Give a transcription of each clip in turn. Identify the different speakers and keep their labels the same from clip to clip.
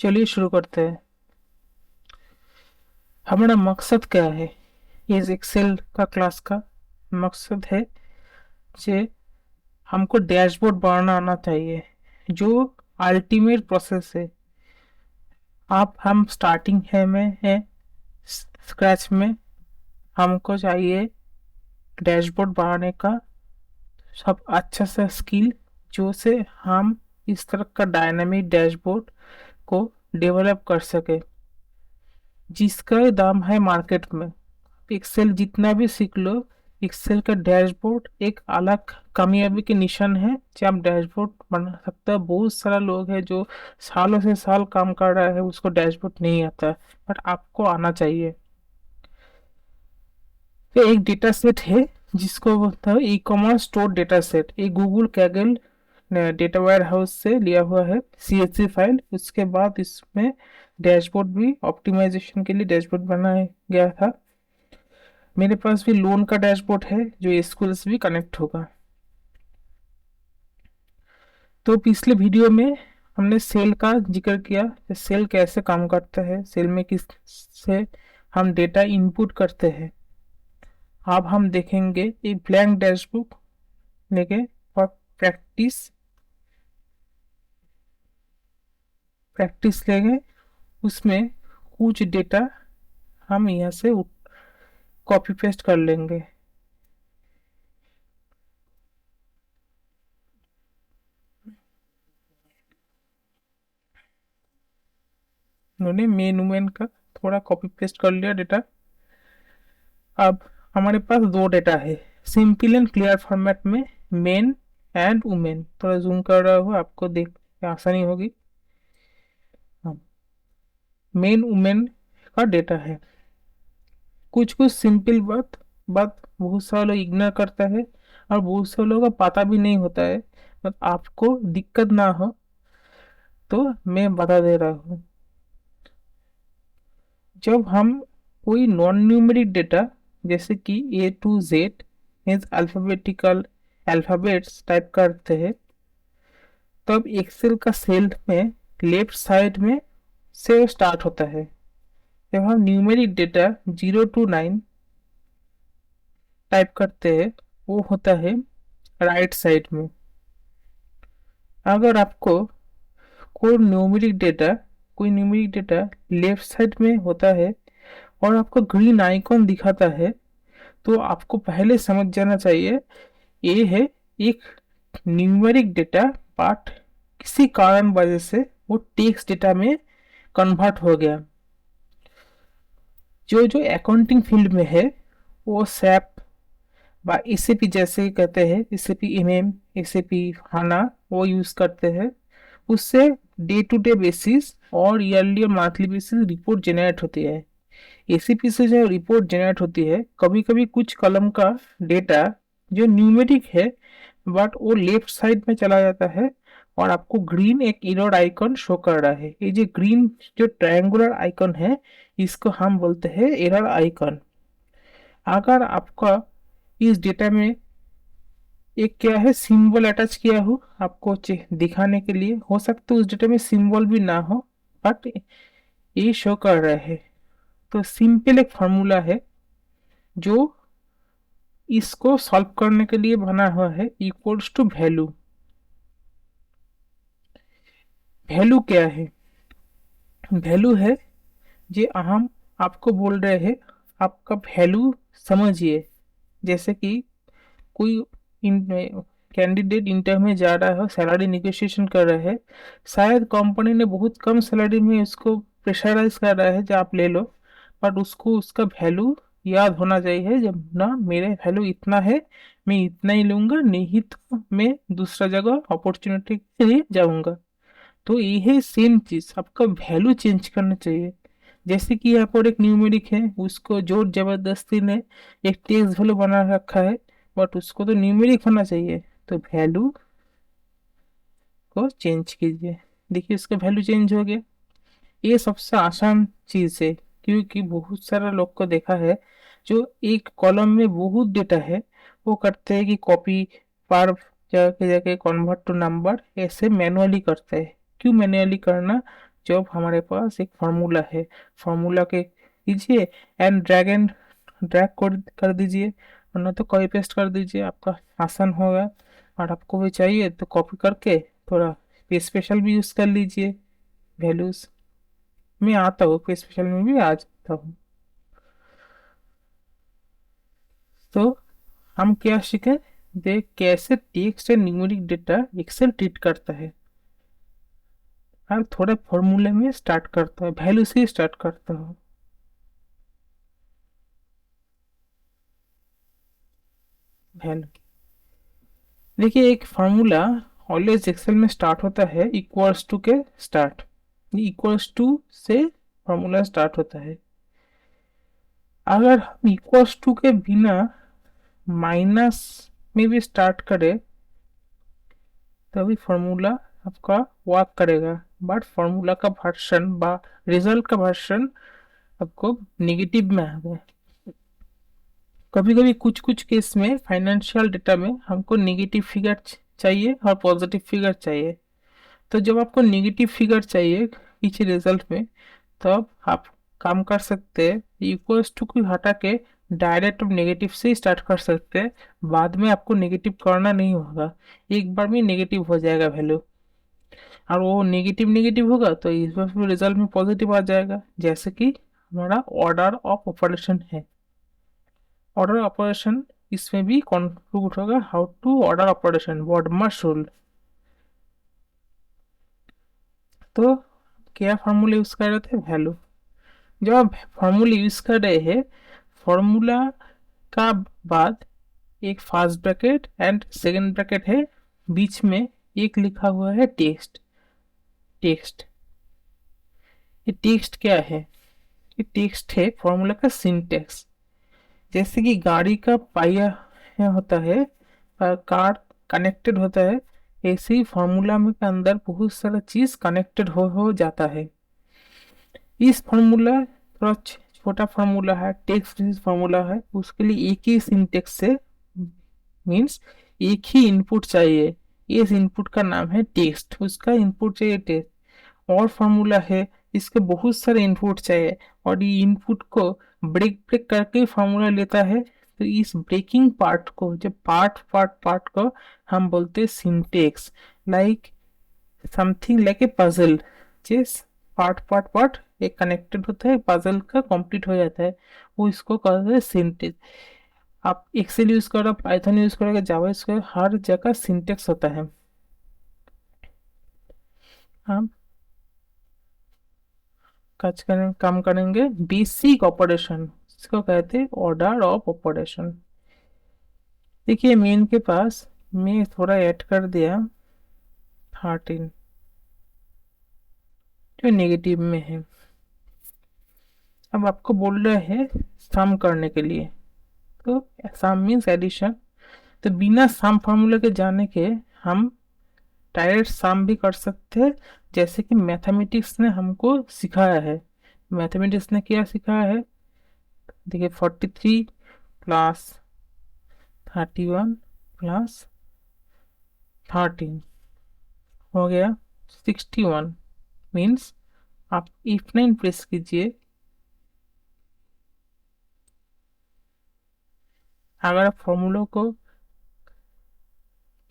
Speaker 1: चलिए शुरू करते हैं। हमारा मकसद क्या है? ये एक्सेल का क्लास का मकसद है जे हमको डैशबोर्ड बनाना आना चाहिए, जो अल्टीमेट प्रोसेस है। आप हम स्टार्टिंग है में है स्क्रैच में। हमको चाहिए डैशबोर्ड बनाने का सब अच्छा सा स्किल, जो से हम इस तरह का डायनामिक डैशबोर्ड को डेवलप कर सके, जिसका दाम है मार्केट में। एक्सेल जितना भी सीख लो, एक्सेल का डैशबोर्ड एक अलग कामयाबी के निशान है। जब आप डैशबोर्ड बना सकते हो, बहुत सारा लोग है जो सालों से साल काम कर रहा है, उसको डैशबोर्ड नहीं आता, बट आपको आना चाहिए। तो एक डेटा सेट है जिसको बोलता है e commerce store data set. ये Google Kaggle data warehouse से लिया हुआ है, CSV फाइल। उसके बाद इसमें डैशबोर्ड भी ऑप्टिमाइजेशन के लिए डैशबोर्ड बनाया गया था। मेरे पास भी लोन का डैशबोर्ड है जो स्कूल से भी कनेक्ट होगा। तो पिछले वीडियो में हमने सेल का जिक्र किया, सेल कैसे काम करता है, सेल में किस से हम डेटा इनपुट करते हैं। अब हम देखेंगे एक ब्लैंक डैशबुक लेके और प्रैक्टिस प्रैक्टिस लेंगे। उसमें कुछ डेटा हम यहाँ से कॉपी पेस्ट कर लेंगे। उन्होंने मेन वुमेन का थोड़ा कॉपी पेस्ट कर लिया डेटा। अब हमारे पास दो डेटा है सिंपल एंड क्लियर फॉर्मेट में, मेन एंड वुमेन। थोड़ा जूम कर रहा हूँ, आपको देख के आसानी होगी। मेन वुमेन का डेटा है। कुछ कुछ सिंपल बात बात बहुत सारे लोग इग्नोर करता है, और बहुत सारे लोगों का पता भी नहीं होता है। बट आपको दिक्कत ना हो तो मैं बता दे रहा हूँ। जब हम कोई नॉन न्यूमेरिक डेटा जैसे कि A to Z means alphabetical alphabets type करते हैं, तब एक्सेल का सेल में लेफ्ट साइड में से स्टार्ट होता है। जब हम न्यूमेरिक डेटा 0 to 9 टाइप करते हैं, वो होता है राइट साइड में। अगर आपको कोई न्यूमेरिक डेटा लेफ्ट साइड में होता है और आपको ग्रीन आइकॉन दिखाता है, तो आपको पहले समझ जाना चाहिए ये है एक न्यूमेरिक डेटा पार्ट, किसी कारण वजह से वो टेक्स्ट डेटा में कन्वर्ट हो गया। जो जो अकाउंटिंग फील्ड में है, वो सैप बा एसएपी जैसे कहते हैं, एसएपी एमएम, एसएपी हाना, वो यूज करते हैं। उससे डे टू डे बेसिस और ईयरली और मंथली बेसिस रिपोर्ट जनरेट होती है। एसीपी से जो रिपोर्ट जनरेट होती है, कभी कभी कुछ कलम का डेटा जो न्यूमेरिक है, बट वो लेफ्ट साइड में चला जाता है और आपको ग्रीन एक एरर आइकन शो कर रहा है। ये जो ग्रीन जो ट्रायंगुलर आइकन है, इसको हम बोलते हैं एरर आइकन। अगर आपका इस डेटा में एक क्या है सिंबल अटैच किया हो आपको दिखाने के लिए, हो सकता है उस डेटा में सिंबल भी ना हो, बट ये शो कर रहा है। तो सिंपल एक फार्मूला है जो इसको सॉल्व करने के लिए बना हुआ है, इक्वल्स टू वैल्यू। वैल्यू क्या है? वैल्यू है जे हम आपको बोल रहे हैं, आपका वैल्यू समझिए। जैसे कि कोई कैंडिडेट इंटरव्यू में जा रहा है, सैलरी निगोशिएशन कर रहा है, शायद कंपनी ने बहुत कम सैलरी में उसको प्रेशराइज कर रहा है जो आप ले लो, बट उसको उसका वैल्यू याद होना चाहिए। जब ना मेरे वैल्यू इतना है, मैं इतना ही लूंगा, नहीं तो मैं दूसरा जगह अपॉर्चुनिटी के लिए जाऊंगा। तो ये है सेम चीज, आपका वैल्यू चेंज करना चाहिए। जैसे कि यहाँ पर एक न्यूमेरिक है, उसको जोर जबरदस्ती ने एक टेक्स्ट वैल्यू बना रखा है, बट उसको तो न्यूमेरिक होना चाहिए। तो वैल्यू को चेंज कीजिए, देखिए उसका वैल्यू चेंज हो गया। ये सबसे आसान चीज है, क्योंकि बहुत सारा लोग को देखा है जो एक कॉलम में बहुत डेटा है, वो करते हैं कि कॉपी पर जाके जाके कन्वर्ट टू नंबर ऐसे मैनुअली करते हैं। क्यों मैनुअली करना? जब हमारे पास एक फार्मूला है, फार्मूला के कीजिए एंड ड्रैग कर दीजिए, वरना तो कॉपी पेस्ट कर दीजिए, आपका आसान होगा। और आपको भी चाहिए तो कॉपी करके थोड़ा पे स्पेशल भी यूज कर लीजिए। वैल्यूज में आता हूँ, पे स्पेशल में भी आ जाता हूँ। तो हम क्या सीखे, देख कैसे text and numeric data Excel treat करता है। और थोड़े फॉर्मूले में स्टार्ट करता है, वैल्यू से स्टार्ट करता हूँ। वैल्यू देखिए, एक फार्मूला ऑलवेज एक्सेल में स्टार्ट होता है इक्वल्स टू के स्टार्ट, इक्वल्स टू से फार्मूला स्टार्ट होता है। अगर हम इक्वल्स टू के बिना माइनस में भी स्टार्ट करें तभी फार्मूला आपका वर्क करेगा, बट फार्मूला का वर्जन बा रिजल्ट का वर्जन आपको नेगेटिव में आएगा। कभी कभी कुछ कुछ केस में फाइनेंशियल डेटा में हमको नेगेटिव फिगर चाहिए और पॉजिटिव फिगर चाहिए। तो जब आपको नेगेटिव फिगर चाहिए किसी रिजल्ट में, तब आप काम कर सकते हैं इक्वल्स टू को हटा के डायरेक्ट नेगेटिव से स्टार्ट कर सकते हैं। बाद में आपको नेगेटिव करना नहीं होगा, एक बार में नेगेटिव हो जाएगा वैल्यू। और वो नेगेटिव नेगेटिव होगा तो इस बार रिजल्ट में पॉजिटिव आ जाएगा। जैसे कि हमारा ऑर्डर ऑफ ऑपरेशन है, ऑर्डर ऑपरेशन इसमें भी कंट्रीब्यूट होगा। How to order operation, BODMAS rule. तो क्या फार्मूला यूज कर रहे थे, वैल्यू। जब आप फार्मूला यूज कर रहे हैं, फार्मूला का बाद एक first bracket and second bracket है, बीच में एक लिखा हुआ है टेक्स्ट। टेक्स्ट, ये टेक्स्ट क्या है, ये टेक्स्ट है फार्मूला का सिंटेक्स। जैसे कि गाड़ी का पहिया होता है, कार कनेक्टेड होता है, ऐसे ही फार्मूला में के अंदर बहुत सारा चीज कनेक्टेड हो जाता है। इस फार्मूला थोड़ा छोटा फार्मूला है, टेक्स्ट बेसिस फार्मूला है, उसके लिए एक ही सिंटेक्स से मीन्स एक ही इनपुट चाहिए। इस इनपुट का नाम है टेक्स्ट, उसका इनपुट चाहिए टेक्स्ट। और फार्मूला है, इसके बहुत सारे इनपुट चाहिए, और ये इनपुट को ब्रेक ब्रेक करके फार्मूला लेता है। तो इस ब्रेकिंग पार्ट को, जब पार्ट को हम बोलते हैं syntax. Like something like a puzzle, जिस पार्ट एक कनेक्टेड होता है, पजल का कंप्लीट हो जाता है, वो इसको कहते हैं सिंटेक्स। आप एक्सेल यूज करो, पाइथन यूज करोगे, जावा यूज करो, हर जगह सिंटेक्स होता है। हम काम करेंगे बेसिक ऑपरेशन, इसको कहते हैं ऑर्डर ऑफ ऑपरेशन। देखिए मेन के पास मैं थोड़ा ऐड कर दिया 13 जो नेगेटिव में है। अब आपको बोल रहे हैं सम करने के लिए, तो सम मीन्स एडिशन। तो बिना सम फार्मूला के जाने के हम डायरेक्ट सम भी कर सकते हैं, जैसे कि मैथमेटिक्स ने हमको सिखाया है। मैथमेटिक्स ने क्या सिखाया है, देखिए 43 प्लस 31 प्लस 13 हो गया 61। मीन्स आप F9 प्रेस कीजिए, अगर आप फॉर्मूला को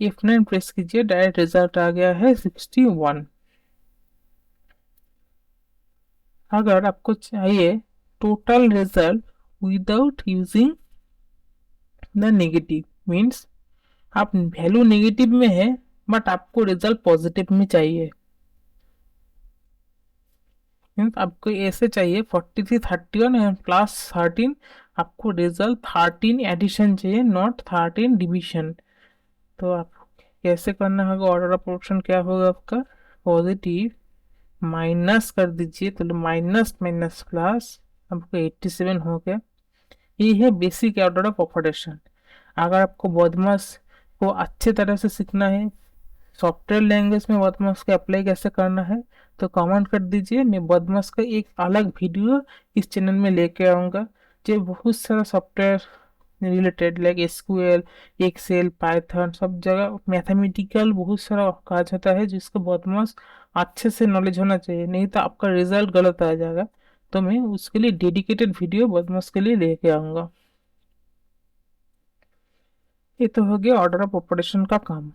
Speaker 1: F9 प्रेस कीजिए, डायरेक्ट रिजल्ट आ गया है 61। अगर आपको चाहिए total result without using the negative, means आप वैल्यू नेगेटिव में है बट आपको रिजल्ट पॉजिटिव में चाहिए, मीन्स आपको ऐसे चाहिए 43 31 एंड प्लस 13, आपको रिजल्ट 13 एडिशन चाहिए, नॉट 13 डिविजन। तो आप कैसे करना होगा, ऑर्डर ऑफ ऑप्शन क्या होगा आपका, पॉजिटिव माइनस कर दीजिए, तो माइनस माइनस प्लस आपको 87 हो गया। ये है बेसिक ऑर्डर ऑफ ऑपरेशन। अगर आपको बदमाश को अच्छे तरह से सीखना है, सॉफ्टवेयर लैंग्वेज में बदमाश को अप्लाई कैसे करना है, तो कमेंट कर दीजिए, मैं बदमाश का एक अलग वीडियो इस चैनल में लेके आऊँगा, जो बहुत सारा software related like SQL, Excel, Python, सब जगह मैथमेटिकल बहुत सारा काज होता है जिसको बहुत मस्त अच्छे से नॉलेज होना चाहिए, नहीं तो आपका रिजल्ट गलत आ जाएगा। तो मैं उसके लिए डेडिकेटेड वीडियो बहुत मस्त के लिए लेके आऊंगा। ये तो हो गया ऑर्डर ऑफ ऑपरेशन का काम।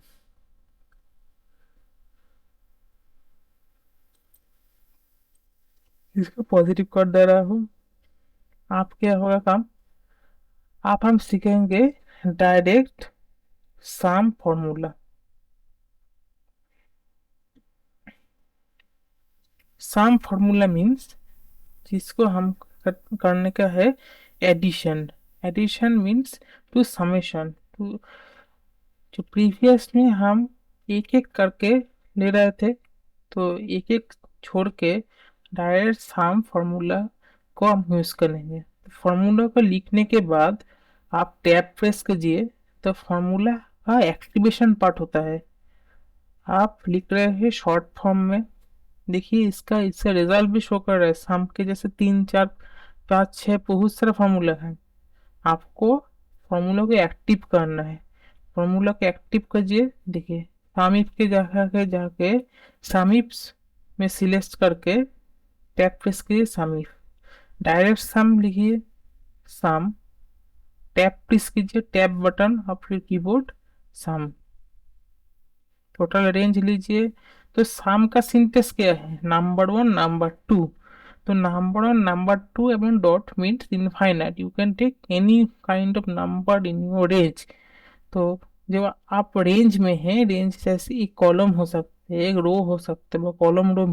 Speaker 1: इसको पॉजिटिव कर दे रहा हूँ। आप क्या होगा काम, आप हम सीखेंगे direct sum formula. Sum formula means जिसको हम करने का है addition. Addition means to summation to, जो प्रीवियस में हम एक एक करके ले रहे थे, तो एक एक छोड़ के डायरेक्ट सम फॉर्मूला को हम यूज करेंगे। फॉर्मूला को लिखने के बाद आप टैब प्रेस कीजिए, तो फॉर्मूला का एक्टिवेशन पार्ट होता है। आप लिख रहे हैं शॉर्ट फॉर्म में, देखिए इसका इसका रिजल्ट भी शो कर रहा है, सम के जैसे 3 4 5 6 बहुत सारा फॉर्मूला है। आपको फॉर्मूला को एक्टिव करना है। फॉर्मूला को एक्टिव कीजिए, देखिए समीप के जाके जाके समीप्स में सिलेक्ट करके टैब प्रेस कीजिए समीप, डायरेक्ट सम लिखिए, सम, टैब प्रेस कीजिए, टैब बटन और फिर कीबोर्ड, सम, टोटल रेंज लीजिए। तो सम का सिंटेक्स क्या है, नंबर वन नंबर टू। तो नंबर वन नंबर टू एवं dot means infinite, you can take any kind of number in your range. तो जब आप रेंज में हैं, रेंज जैसे एक कॉलम हो सकते हैं, एक रो हो सकते हैं, वो कॉलम रो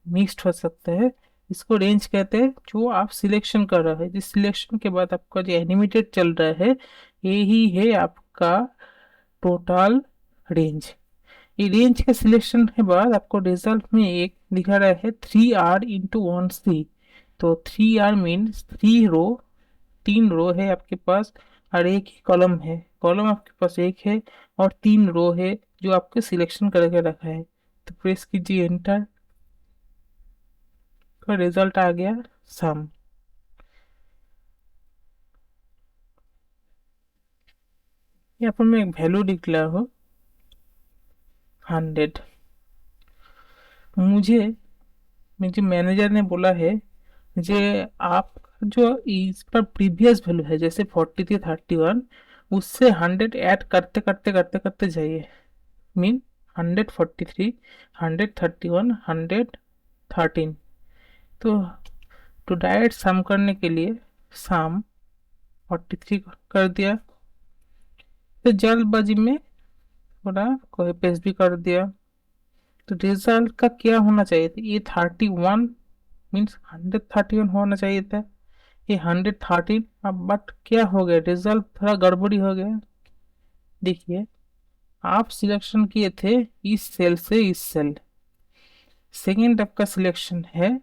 Speaker 1: मिक्स्ड हो सकते हैं, इसको रेंज कहते हैं। जो आप सिलेक्शन कर रहे हैं, जिस सिलेक्शन के बाद आपका जो एनिमेटेड चल रहा है, ये ही है आपका टोटल रेंज। ये रेंज के सिलेक्शन के बाद आपको रिजल्ट में एक दिखा रहा है 3R into 1C। तो 3R मीन्स 3 रो, 3 रो है आपके पास, और एक ही कॉलम है, कॉलम आपके पास एक है, और 3 रो है जो आपके सिलेक्शन करके रखा है। तो प्रेस कीजिए एंटर, का रिजल्ट आ गया सम। यहाँ पर मैं एक वैल्यू निकला हूँ 100। मुझे मुझे मैनेजर ने बोला है, जे आप जो इस पर प्रीवियस वैल्यू है जैसे 43 31, उससे 100 ऐड करते करते करते करते जाइए। मीन 143, 131, 113। तो टू डायरेक्ट सम करने के लिए सम 43 कर दिया, तो जल्दबाजी में थोड़ा कॉपी पेस्ट भी कर दिया। तो रिजल्ट का क्या होना चाहिए था, ये 31 मीन्स 131 होना चाहिए था, ये 113। अब बट क्या हो गया, रिजल्ट थोड़ा गड़बड़ी हो गया। देखिए आप सिलेक्शन किए थे इस सेल से इस सेल, सेकेंड आपका सिलेक्शन है,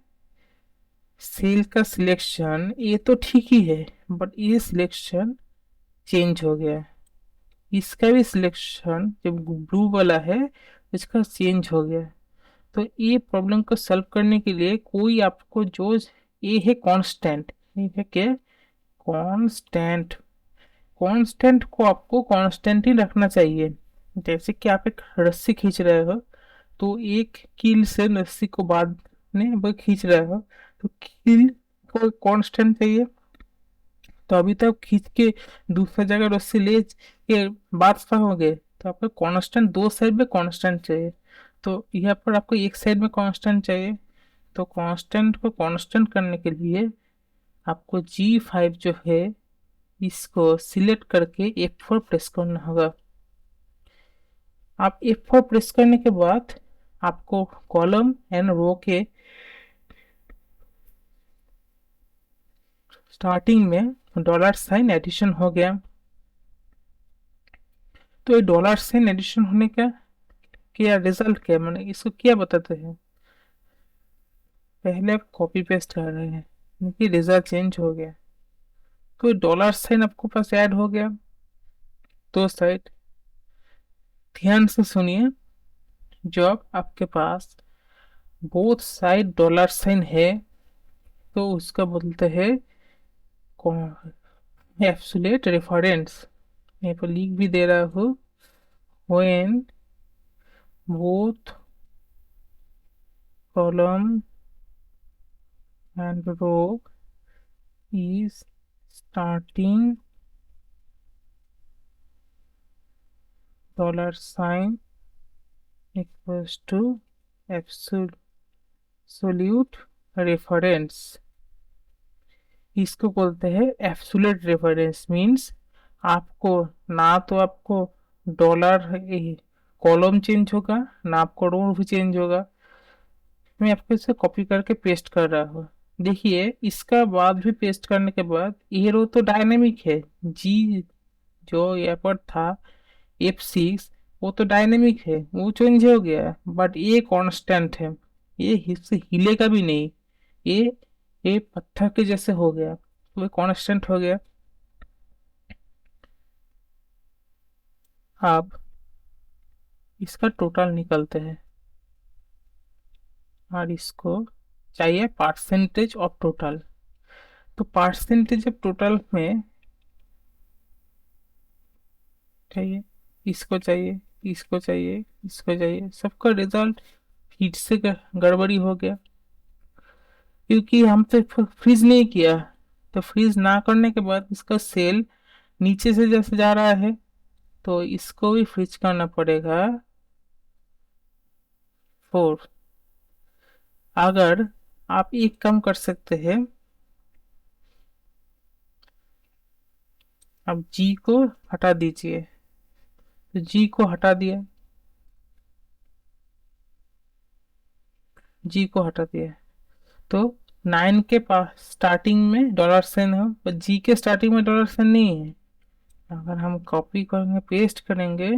Speaker 1: सेल का सिलेक्शन ये तो ठीक ही है, बट ये सिलेक्शन चेंज हो गया। इसका भी सिलेक्शन जो ब्लू वाला है, इसका चेंज हो गया। तो ये प्रॉब्लम को सॉल्व करने के लिए कोई आपको जो ये है कांस्टेंट, ये है क्या, कांस्टेंट। कांस्टेंट को आपको कांस्टेंट ही रखना चाहिए। जैसे कि आप एक रस्सी खींच रहे हो, तो एक कील से रस्सी को बाद में वो खींच रहे हो, तो कील को कांस्टेंट चाहिए। तो अभी तक खींच के दूसरा जगह रस्सी ले के बात पाओगे, तो आपको कांस्टेंट दो साइड में कांस्टेंट चाहिए। तो यहाँ पर आपको एक साइड में कांस्टेंट चाहिए। तो कांस्टेंट को कांस्टेंट करने के लिए आपको G5 जो है, इसको सिलेक्ट करके F4 प्रेस करना होगा। आप F4 प्रेस करने के बाद आपको कॉलम एंड रो के स्टार्टिंग में $साइन एडिशन हो गया। तो ये $साइन एडिशन होने का क्या रिजल्ट क्या, मैंने इसको क्या बताते हैं, पहले आप कॉपी पेस्ट कर रहे हैं, देखिए रिजल्ट चेंज हो गया। तो $साइन आपको पास ऐड हो गया दो साइड। ध्यान से सुनिए, जब आपके पास बोथ साइड $साइन है, तो उसका बोलते हैं एब्सोल्यूट रेफरेंस, यहाँ पर लिख भी दे रहा हूँ, when both column and row is starting dollar sign equals to absolute reference. इसको बोलते हैं एब्सोल्यूट रेफरेंस। मींस आपको ना तो आपको डॉलर कॉलम चेंज होगा, ना आपको रो भी चेंज होगा। मैं आपको इसे कॉपी करके पेस्ट कर रहा हूँ। देखिए इसका बाद भी पेस्ट करने के बाद ये रो तो डायनेमिक है, जी जो यहाँ पर था F6 वो तो डायनेमिक है, वो चेंज हो गया, बट ये कांस्टेंट है, ये इससे हिलेगा भी नहीं। ये ये पत्थर के जैसे हो गया, तो ये कांस्टेंट हो गया। अब इसका टोटल निकलते हैं, और इसको चाहिए परसेंटेज ऑफ टोटल। तो परसेंटेज ऑफ टोटल में चाहिए, इसको चाहिए, इसको चाहिए, इसको चाहिए, सबका रिजल्ट फिर से गड़बड़ी हो गया, क्योंकि हम तो फ्रीज नहीं किया। तो फ्रीज ना करने के बाद इसका सेल नीचे से जैसे जा रहा है, तो इसको भी फ्रीज करना पड़ेगा 4। अगर आप एक काम कर सकते हैं, अब जी को हटा दीजिए, तो जी को हटा दिया, जी को हटा दिया, तो 9 के पास स्टार्टिंग में डॉलर साइन है, पर जी के स्टार्टिंग में डॉलर साइन नहीं है। अगर हम कॉपी करेंगे, पेस्ट करेंगे,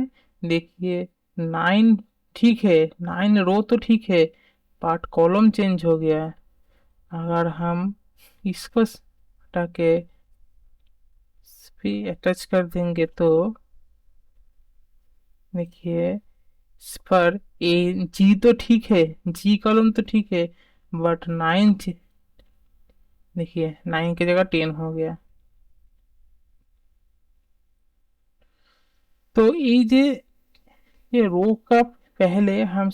Speaker 1: देखिए 9 ठीक है, 9 रो तो ठीक है, बट कॉलम चेंज हो गया है। अगर हम इसको हटा के इस पे अटैच कर देंगे, तो देखिए इस पर ए जी तो ठीक है, जी कॉलम तो ठीक है, बट 9, देखिए 9 की जगह 10 हो गया। तो ये रो का पहले हम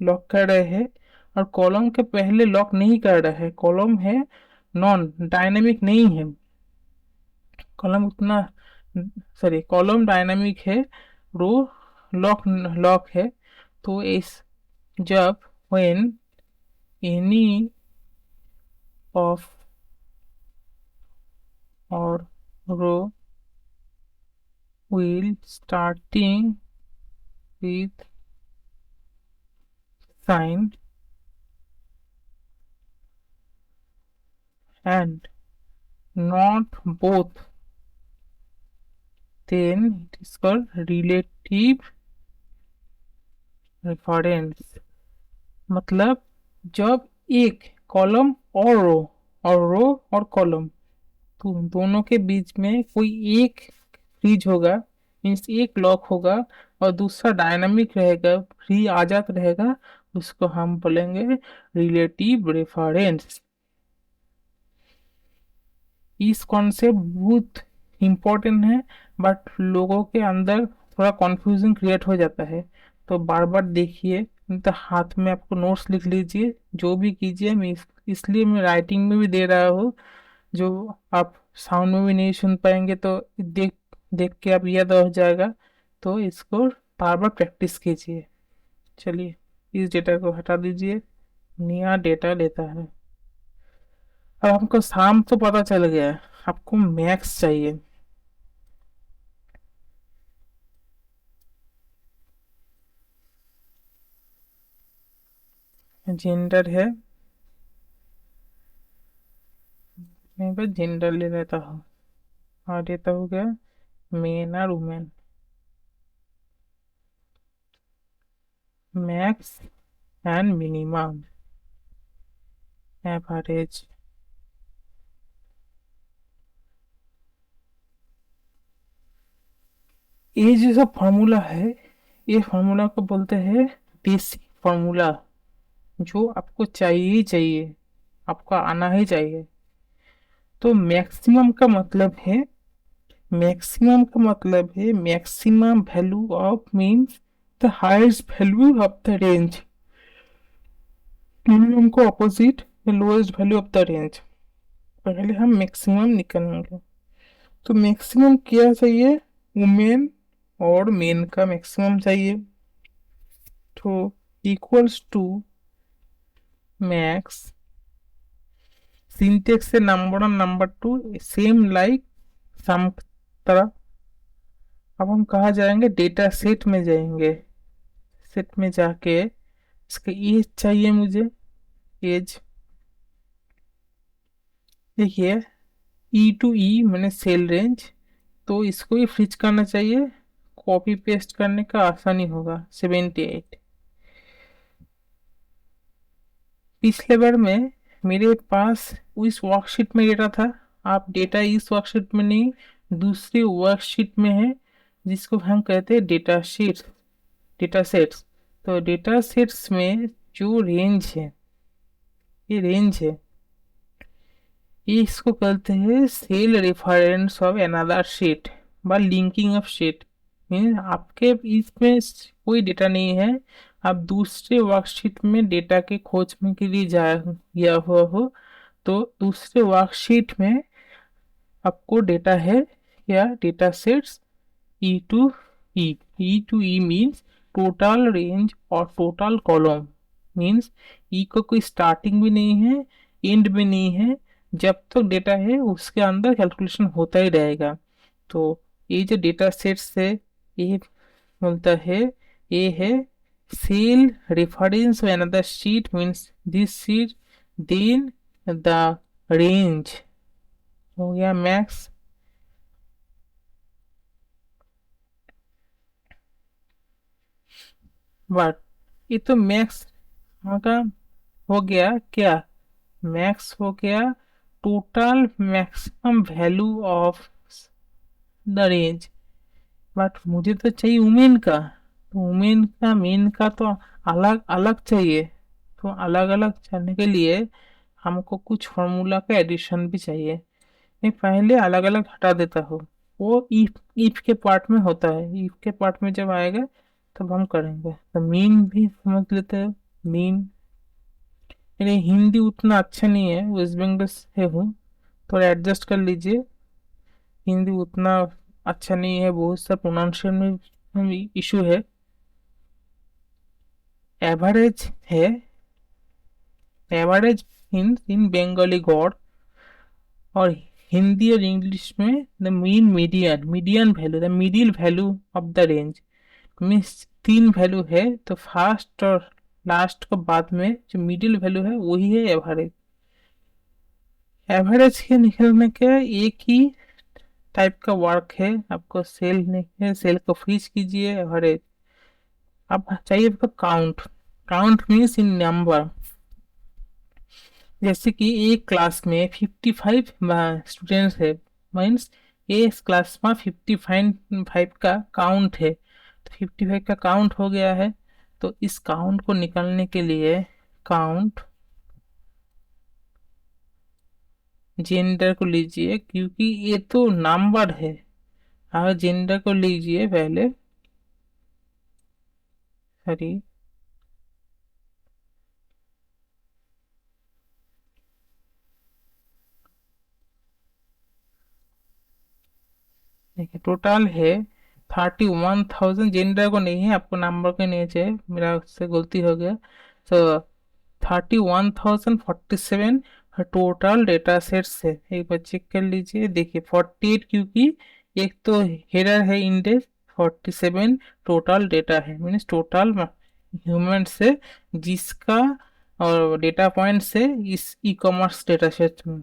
Speaker 1: लॉक कर रहे हैं, और कॉलम के पहले लॉक नहीं कर रहे हैं। कॉलम है नॉन डायनेमिक नहीं है, कॉलम उतना, सॉरी कॉलम डायनामिक है, रो लॉक लॉक है। तो इस जब व्हेन एनी ऑफ और रो will starting with sign and not both, then it is called relative reference। मतलब जब एक कॉलम और रो और कॉलम, तो दोनों के बीच में कोई एक फ्रीज होगा, मीन्स एक लॉक होगा, और दूसरा डायनामिक रहेगा, फ्री आजाद रहेगा, उसको हम बोलेंगे रिलेटिव रेफरेंस। इस कॉन्सेप्ट बहुत इम्पोर्टेंट है, बट लोगों के अंदर थोड़ा कंफ्यूजन क्रिएट हो जाता है। तो बार बार देखिए, नहीं तो हाथ में आपको नोट्स लिख लीजिए, जो भी कीजिए। मैं इसलिए मैं राइटिंग में भी दे रहा हूँ, जो आप साउंड में भी नहीं सुन पाएंगे, तो देख देख के आप याद हो जाएगा। तो इसको बार बार प्रैक्टिस कीजिए। चलिए इस डेटा को हटा दीजिए, नया डेटा लेता है। अब हमको शाम तो पता चल गया है, आपको मैक्स चाहिए। जेंडर है, मैं बस जेंडर ले लेता हूँ, और देता हो गया मेन और women. Max and minimum, average. ये जो सब फार्मूला है, ये फार्मूला को बोलते हैं बेसिक फार्मूला, जो आपको चाहिए ही चाहिए, आपको आना ही चाहिए। तो मैक्सिमम का मतलब है maximum value of means the highest value of the range. Minimum को opposite lowest value of the range. पहले हम मैक्सिमम निकालेंगे। तो मैक्सिमम क्या चाहिए, वुमेन और मेन का मैक्सिमम चाहिए। तो इक्वल्स टू मैक्स, सिंटेक्स से number one number two same like sum तरह। अब हम कहाँ जाएंगे, डेटा सेट में जाएंगे। सेट में जाके इसका एज चाहिए मुझे, एज देखिए ई टू ई मैंने सेल रेंज, तो इसको ही फ्रिज करना चाहिए, कॉपी पेस्ट करने का आसानी होगा। 78 पिछले बार में मेरे पास इस वर्कशीट में डेटा था। आप डेटा इस वर्कशीट में नहीं, दूसरी वर्कशीट में है, जिसको हम कहते हैं डेटा शीट, डेटा सेट्स। तो डेटा सेट्स में जो रेंज है, ये रेंज है, ये इसको कहते हैं cell reference of another sheet by linking of sheet. Mean आपके इसमें कोई डेटा नहीं है, आप दूसरे वर्कशीट में डेटा के खोज में के लिए जा गया हुआ हो, तो दूसरे वर्कशीट में आपको डेटा है या data sets E to E. E to E means total range और टोटल कॉलम। मीन्स ई को कोई स्टार्टिंग भी नहीं है, एंड भी नहीं है, जब तक डेटा है उसके अंदर कैलकुलेशन होता ही रहेगा। तो ये जो डेटा सेट्स है, ये बोलता है, ये है cell reference another sheet means this sheet, then the range हो गया मैक्स। बट ये तो मैक्स का हो गया क्या, मैक्स हो गया total maximum value of the range. But मुझे तो चाहिए वुमेन का, तो वुमेन का मेन का तो अलग अलग चाहिए। तो अलग अलग करने के लिए हमको कुछ फॉर्मूला का एडिशन भी चाहिए। मैं पहले अलग अलग हटा देता हूँ, वो इफ के पार्ट में होता है, इफ के पार्ट में जब आएगा तब हम करेंगे। तो मीन भी समझ लेते हैं। मीन मेरे हिंदी उतना अच्छा नहीं है, वेस्ट बंगाल से हूँ, थोड़ा एडजस्ट कर लीजिए। हिंदी उतना अच्छा नहीं है, बहुत सा प्रोनाउंसिएशन में इशू है। एवरेज है, एवरेज इन बंगाली गॉड, और हिंदी और इंग्लिश में the mean median, median value, the middle value of the range. Means तीन वैल्यू है, तो फर्स्ट और लास्ट के बाद में जो मिडिल वैल्यू है वही है एवरेज। एवरेज के निकलने के एक ही टाइप का वर्क है, आपको सेल नहीं है, सेल को फ्रीज कीजिए एवरेज। अब चाहिए आपको count. Count means in number. जैसे कि एक क्लास में 55 स्टूडेंट्स है, मीन्स एक क्लास में 55 का काउंट है, तो 55 का काउंट हो गया है। तो इस काउंट को निकालने के लिए काउंट जेंडर को लीजिए, क्योंकि ये तो नंबर है। और जेंडर को लीजिए पहले, सॉरी, देखिए टोटल है 31,000। जेंडर को नहीं है, आपको नंबर के नहीं चाहिए, मेरा उससे गलती हो गया। तो 31,047 टोटल डेटा सेट्स है। एक बार चेक कर लीजिए, देखिए 48, क्योंकि एक तो हेडर है इंडेक्स, 47 टोटल डेटा है, मीन्स टोटल ह्यूमन से जिसका और डेटा पॉइंट से इस ई कॉमर्स डेटा सेट में